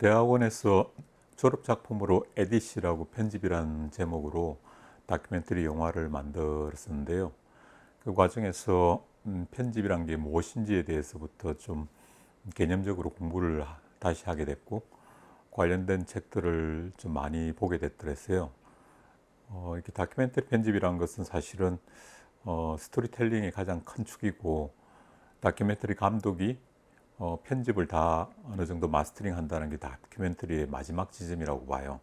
대학원에서 졸업 작품으로 에디시라고 편집이라는 제목으로 다큐멘터리 영화를 만들었었는데요. 그 과정에서 편집이란 게 무엇인지에 대해서부터 좀 개념적으로 공부를 다시 하게 됐고, 관련된 책들을 좀 많이 보게 됐더랬어요. 이렇게 다큐멘터리 편집이란 것은 사실은 스토리텔링의 가장 큰 축이고, 다큐멘터리 감독이 편집을 다 어느 정도 마스터링 한다는 게 다큐멘터리의 마지막 지점이라고 봐요.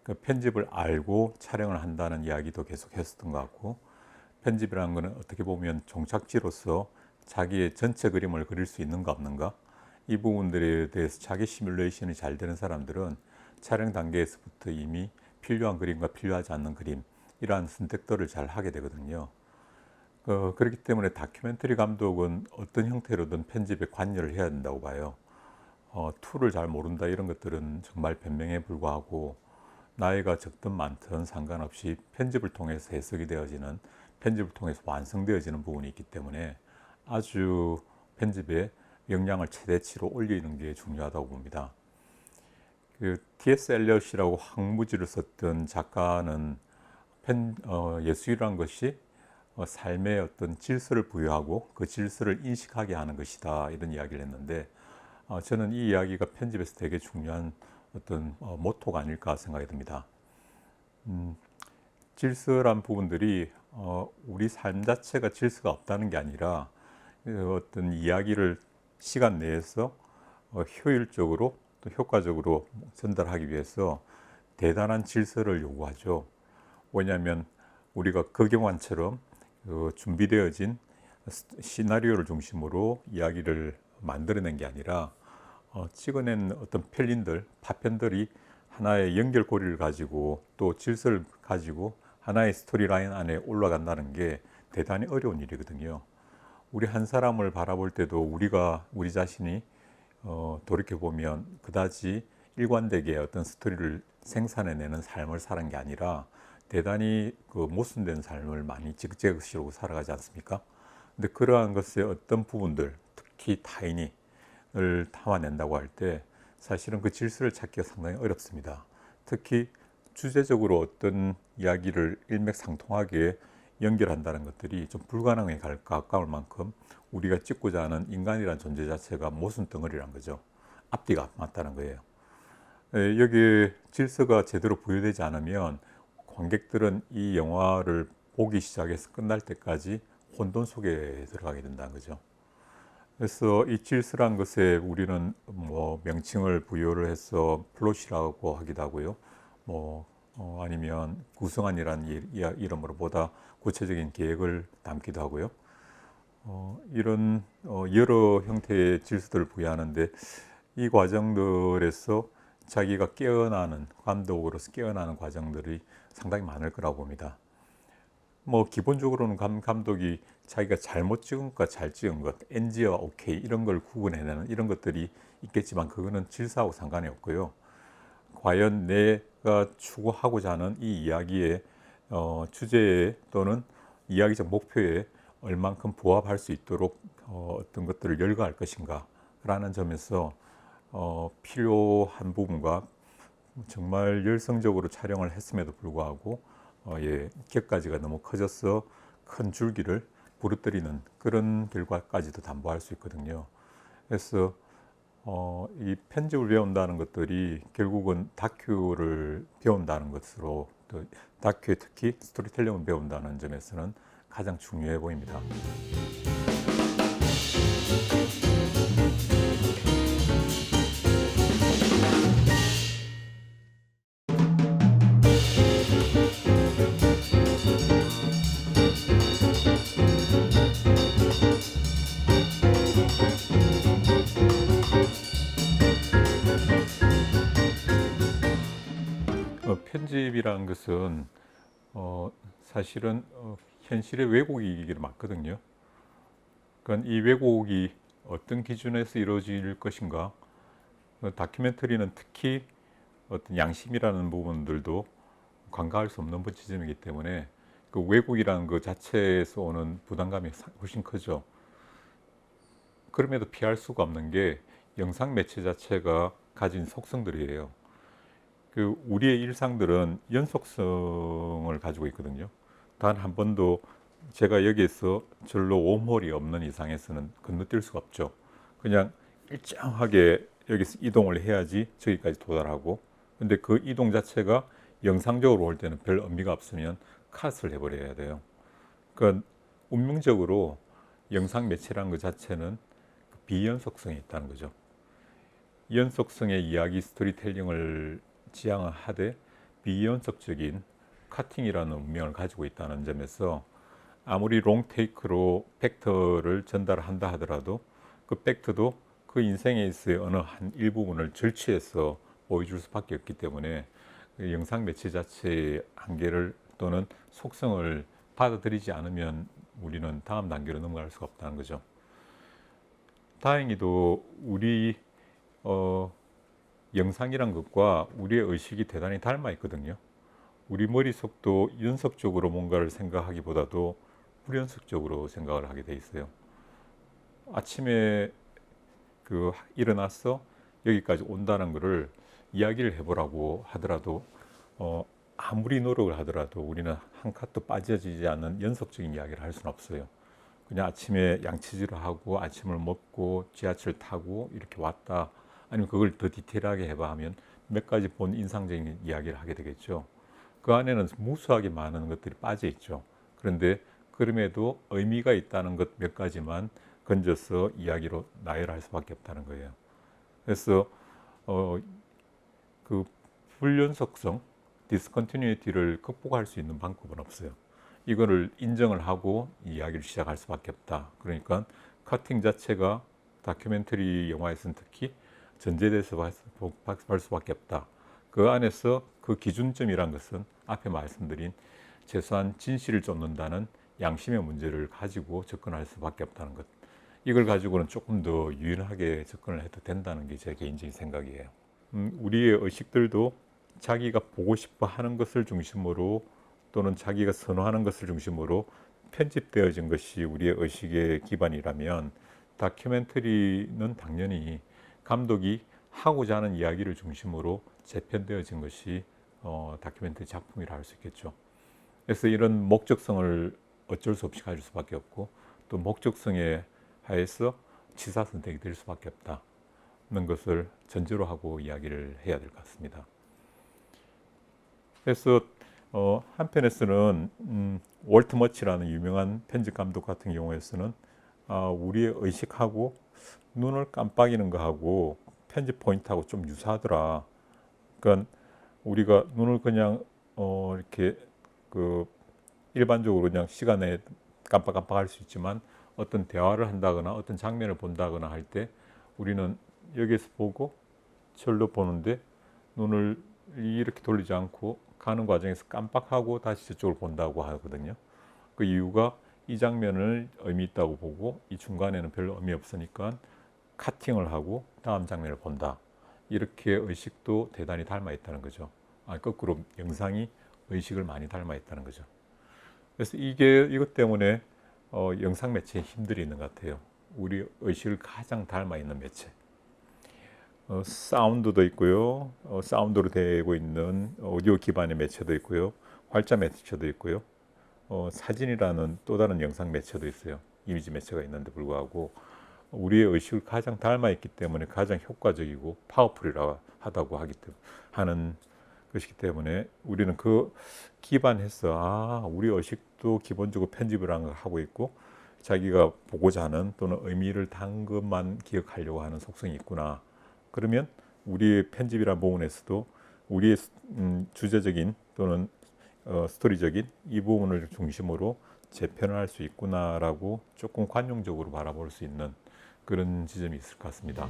그 편집을 알고 촬영을 한다는 이야기도 계속 했었던 것 같고, 편집이라는 것은 어떻게 보면 종착지로서 자기의 전체 그림을 그릴 수 있는가 없는가, 이 부분들에 대해서 자기 시뮬레이션이 잘 되는 사람들은 촬영 단계에서부터 이미 필요한 그림과 필요하지 않는 그림, 이러한 선택들을 잘 하게 되거든요. 그렇기 때문에 다큐멘터리 감독은 어떤 형태로든 편집에 관여를 해야 된다고 봐요. 툴을 잘 모른다 이런 것들은 정말 변명에 불과하고, 나이가 적든 많든 상관없이 편집을 통해서 해석이 되어지는, 편집을 통해서 완성되어지는 부분이 있기 때문에 아주 편집에 역량을 최대치로 올리는 게 중요하다고 봅니다. T.S. 엘리엇이라고 황무지를 썼던 작가는 예술이란 것이 삶의 어떤 질서를 부여하고 그 질서를 인식하게 하는 것이다, 이런 이야기를 했는데, 저는 이 이야기가 편집에서 되게 중요한 어떤 모토가 아닐까 생각이 듭니다. 질서란 부분들이 우리 삶 자체가 질서가 없다는 게 아니라 어떤 이야기를 시간 내에서 효율적으로 또 효과적으로 전달하기 위해서 대단한 질서를 요구하죠. 왜냐하면 우리가 극영화처럼 준비되어진 시나리오를 중심으로 이야기를 만들어낸 게 아니라 찍어낸 어떤 파편들이 하나의 연결고리를 가지고 또 질서를 가지고 하나의 스토리라인 안에 올라간다는 게 대단히 어려운 일이거든요. 우리 한 사람을 바라볼 때도 우리 자신이 돌이켜보면 그다지 일관되게 어떤 스토리를 생산해내는 삶을 사는 게 아니라 대단히 모순된 삶을 많이 지그재그시로 살아가지 않습니까? 근데 그러한 것의 어떤 부분들, 특히 타인을 담아낸다고 할 때 사실은 그 질서를 찾기가 상당히 어렵습니다. 특히 주제적으로 어떤 이야기를 일맥상통하게 연결한다는 것들이 좀 불가능에 가까울 만큼 우리가 찍고자 하는 인간이라는 존재 자체가 모순 덩어리란 거죠. 앞뒤가 안 맞다는 거예요. 여기에 질서가 제대로 부여되지 않으면 관객들은 이 영화를 보기 시작해서 끝날 때까지 혼돈 속에 들어가게 된다는 거죠. 그래서 이 질서란 것에 우리는 명칭을 부여를 해서 플롯이라고 하기도 하고요. 아니면 구성안이라는 이름으로 보다 구체적인 계획을 담기도 하고요. 이런 여러 형태의 질서들을 부여하는데, 이 과정들에서 자기가 감독으로서 깨어나는 과정들이 상당히 많을 거라고 봅니다. 기본적으로는 감독이 자기가 잘못 찍은 것과 잘 찍은 것, NG와 OK 이런 걸 구분해내는 이런 것들이 있겠지만, 그거는 질서하고 상관이 없고요. 과연 내가 추구하고자 하는 이 이야기의 주제에 또는 이야기적 목표에 얼만큼 부합할 수 있도록 어떤 것들을 열거할 것인가 라는 점에서 필요한 부분과 정말 열성적으로 촬영을 했음에도 불구하고 격가지가 너무 커져서 큰 줄기를 부러뜨리는 그런 결과까지도 담보할 수 있거든요. 그래서 이 편집을 배운다는 것들이 결국은 다큐를 배운다는 것으로, 또 다큐에 특히 스토리텔링을 배운다는 점에서는 가장 중요해 보입니다. 편집이라는 것은 사실은 현실의 왜곡이기를 맞거든요. 그러니까 이 왜곡이 어떤 기준에서 이루어질 것인가, 다큐멘터리는 특히 어떤 양심이라는 부분들도 간과할 수 없는 지점이기 때문에 그 왜곡이라는 것 자체에서 오는 부담감이 훨씬 크죠. 그럼에도 피할 수가 없는 게 영상 매체 자체가 가진 속성들이에요. 그 우리의 일상들은 연속성을 가지고 있거든요. 단 한 번도 제가 여기에서 절로 웜홀이 없는 이상에서는 건너뛸 수가 없죠. 그냥 일정하게 여기서 이동을 해야지 저기까지 도달하고, 근데 그 이동 자체가 영상적으로 볼 때는 별 의미가 없으면 컷을 해버려야 돼요. 그러니까 운명적으로 영상 매체라는 것 자체는 비연속성이 있다는 거죠. 연속성의 이야기 스토리텔링을 지향하되 비연속적인 카팅이라는 운명을 가지고 있다는 점에서 아무리 롱테이크로 팩트를 전달한다 하더라도 그 팩트도 그 인생에 있어의 어느 한 일부분을 절취해서 보여줄 수밖에 없기 때문에 그 영상 매체 자체의 한계를 또는 속성을 받아들이지 않으면 우리는 다음 단계로 넘어갈 수가 없다는 거죠. 다행히도 우리 영상이란 것과 우리의 의식이 대단히 닮아 있거든요. 우리 머릿속도 연속적으로 뭔가를 생각하기보다도 불연속적으로 생각을 하게 돼 있어요. 아침에 일어나서 여기까지 온다는 것을 이야기를 해보라고 하더라도 아무리 노력을 하더라도 우리는 한 칸도 빠져지지 않는 연속적인 이야기를 할 수는 없어요. 그냥 아침에 양치질을 하고 아침을 먹고 지하철 타고 이렇게 왔다, 아니면 그걸 더 디테일하게 해봐 하면 몇 가지 본 인상적인 이야기를 하게 되겠죠. 그 안에는 무수하게 많은 것들이 빠져 있죠. 그런데 그럼에도 의미가 있다는 것 몇 가지만 건져서 이야기로 나열할 수밖에 없다는 거예요. 그래서 그 불연속성, 디스컨티뉴이티를 극복할 수 있는 방법은 없어요. 이거를 인정을 하고 이야기를 시작할 수밖에 없다. 그러니까 커팅 자체가 다큐멘터리 영화에서는 특히 전제돼서 할 수밖에 없다. 그 안에서 그 기준점이란 것은 앞에 말씀드린 최소한 진실을 쫓는다는 양심의 문제를 가지고 접근할 수밖에 없다는 것. 이걸 가지고는 조금 더 유연하게 접근을 해도 된다는 게 제 개인적인 생각이에요. 우리의 의식들도 자기가 보고 싶어 하는 것을 중심으로 또는 자기가 선호하는 것을 중심으로 편집되어진 것이 우리의 의식의 기반이라면, 다큐멘터리는 당연히 감독이 하고자 하는 이야기를 중심으로 재편되어진 것이 다큐멘터리 작품이라 할 수 있겠죠. 그래서 이런 목적성을 어쩔 수 없이 가질 수밖에 없고, 또 목적성에 하에서 치사 선택이 될 수밖에 없다는 것을 전제로 하고 이야기를 해야 될 것 같습니다. 그래서 한편에서는 월트 머치라는 유명한 편집 감독 같은 경우에서는 우리의 의식하고 눈을 깜빡이는 거하고 편집 포인트하고 좀 유사하더라. 그러니까 우리가 눈을 그냥 이렇게 일반적으로 그냥 시간에 깜빡깜빡할 수 있지만, 어떤 대화를 한다거나 어떤 장면을 본다거나 할 때 우리는 여기서 보고 절로 보는데 눈을 이렇게 돌리지 않고 가는 과정에서 깜빡하고 다시 저쪽을 본다고 하거든요. 그 이유가 이 장면을 의미 있다고 보고 이 중간에는 별로 의미 없으니까 카팅을 하고 다음 장면을 본다. 이렇게 의식도 대단히 닮아 있다는 거죠. 거꾸로 영상이 의식을 많이 닮아 있다는 거죠. 그래서 이것 때문에 영상 매체에 힘들이 있는 것 같아요. 우리 의식을 가장 닮아 있는 매체. 사운드도 있고요. 사운드로 되고 있는 오디오 기반의 매체도 있고요. 활자 매체도 있고요. 사진이라는 또 다른 영상 매체도 있어요. 이미지 매체가 있는데 불구하고 우리의 의식을 가장 닮아 있기 때문에 가장 효과적이고 파워풀이라 하다고 하는 것이기 때문에 우리는 그 기반해서 우리 의식도 기본적으로 편집을 하고 있고 자기가 보고자 하는 또는 의미를 단 것만 기억하려고 하는 속성이 있구나. 그러면 우리의 편집이라는 부분에서도 우리의 주제적인 또는 스토리적인 이 부분을 중심으로 재편을 할 수 있구나라고 조금 관용적으로 바라볼 수 있는 그런 지점이 있을 것 같습니다.